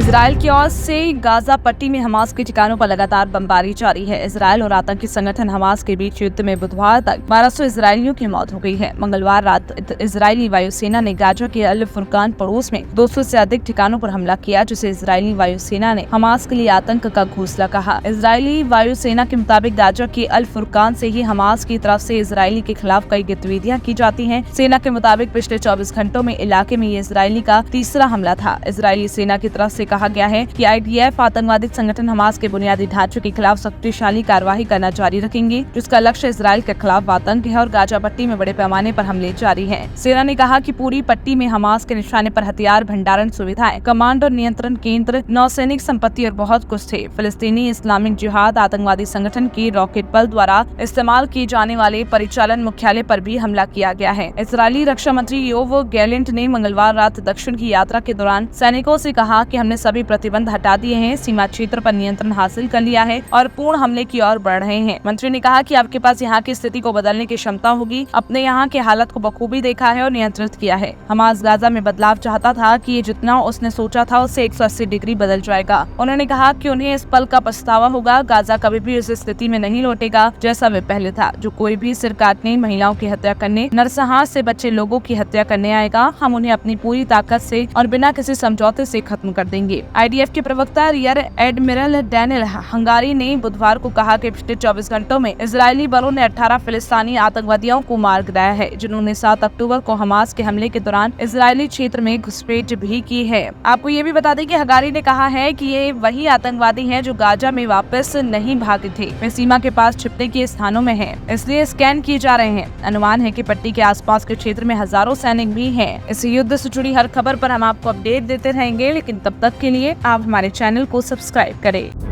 Israel की ओर से Gaza पट्टी में हमास के ठिकानों पर लगातार बमबारी जारी है। इजराइल और आतंकी संगठन हमास के बीच युद्ध में बुधवार तक 1200 इजरायलियों की मौत हो गई है। मंगलवार रात इजरायली वायुसेना ने गाजा के अल फुरकान पड़ोस में 200 से अधिक ठिकानों पर हमला किया, जिसे इजरायली वायुसेना ने हमास के लिए आतंक का घोंसला कहा। इजरायली वायुसेना के मुताबिक गाजा के अल फुरकान से ही हमास की तरफ से इजरायली के खिलाफ कई गतिविधियां की जाती हैं। सेना के मुताबिक पिछले 24 घंटों में इलाके में ये इजरायली का तीसरा हमला था। इजरायली सेना की तरफ से कहा गया है कि IDF आतंकवादी संगठन हमास के बुनियादी ढांचे के खिलाफ शक्तिशाली कार्रवाई करना जारी रखेंगे, जिसका लक्ष्य इजराइल के खिलाफ आतंक है और गाजा पट्टी में बड़े पैमाने पर हमले जारी हैं। सेना ने कहा कि पूरी पट्टी में हमास के निशाने पर हथियार भंडारण सुविधाएं, कमांड और नियंत्रण केंद्र, नौसैनिक संपत्ति और बहुत कुछ थे। फिलिस्तीनी इस्लामिक जिहाद आतंकवादी संगठन की रॉकेट बल द्वारा इस्तेमाल किए जाने वाले परिचालन मुख्यालय पर भी हमला किया गया है। इजरायली रक्षा मंत्री योव गैलेंट ने मंगलवार रात दक्षिण की यात्रा के दौरान सैनिकों से कहा कि हमने सभी प्रतिबंध हटा दिए हैं, सीमा क्षेत्र पर नियंत्रण हासिल कर लिया है और पूर्ण हमले की ओर बढ़ रहे हैं। मंत्री ने कहा कि आपके पास यहाँ की स्थिति को बदलने की क्षमता होगी। अपने यहाँ के हालत को बखूबी देखा है और नियंत्रित किया है। हमास गाजा में बदलाव चाहता था कि ये जितना उसने सोचा था उससे 180 डिग्री बदल जाएगा। उन्होंने कहा कि उन्हें इस पल का पछतावा होगा। गाजा कभी भी उस स्थिति में नहीं लौटेगा जैसा वे पहले था। जो कोई भी सिर काटने, महिलाओं की हत्या करने, नरसंहार से बच्चे लोगों की हत्या करने आएगा, हम उन्हें अपनी पूरी ताकत से और बिना किसी समझौते से खत्म कर देंगे। IDF के प्रवक्ता रियर एडमिरल डैनियल हंगारी ने बुधवार को कहा कि पिछले 24 घंटों में इजरायली बलों ने 18 फिलिस्तीनी आतंकवादियों को मार गिराया है, जिन्होंने 7 अक्टूबर को हमास के हमले के दौरान इजरायली क्षेत्र में घुसपैठ भी की है। आपको ये भी बता दें कि हंगारी ने कहा है कि ये वही आतंकवादी हैं जो गाजा में वापस नहीं भागे थे, वे सीमा के पास छिपने के स्थानों में हैं, इसलिए स्कैन किए जा रहे हैं। अनुमान है कि पट्टी के आसपास के क्षेत्र में हजारों सैनिक भी हैं। इस युद्ध से जुड़ी हर खबर पर हम आपको अपडेट देते रहेंगे, लेकिन तब तक के लिए आप हमारे चैनल को सब्सक्राइब करें।